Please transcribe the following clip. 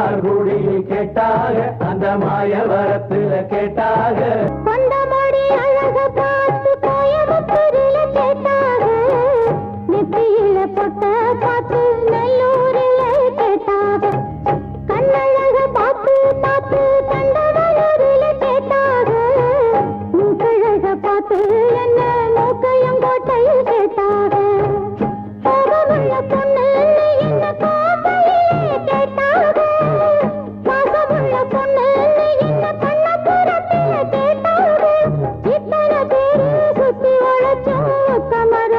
மன்னார்குடியில் கேட்டாக அந்த மாயவரத்துல கேட்டாக கொண்டமடி அழக பார்த்து கோயம்புத்தூரில கேட்டாக நெத்தியில பொட்ட பார்த்து நல்லூரில கேட்டாக கண்ணழக பார்த்து பார்த்து கண்டவனூரில கேட்டாக மூக்கழக பார்த்து என்ன மூக்கையங்கோட்டையில் கேட்டாக கோபமுள்ள பொண்ணு என்ன கோட்டையிலே கேட்டாக பாசமுள்ள பொண்ணு என்ன பண்ணப்புறத்தில கேட்டாக இத்தனை பேரு சுத்தி உழைச்சோம் கமர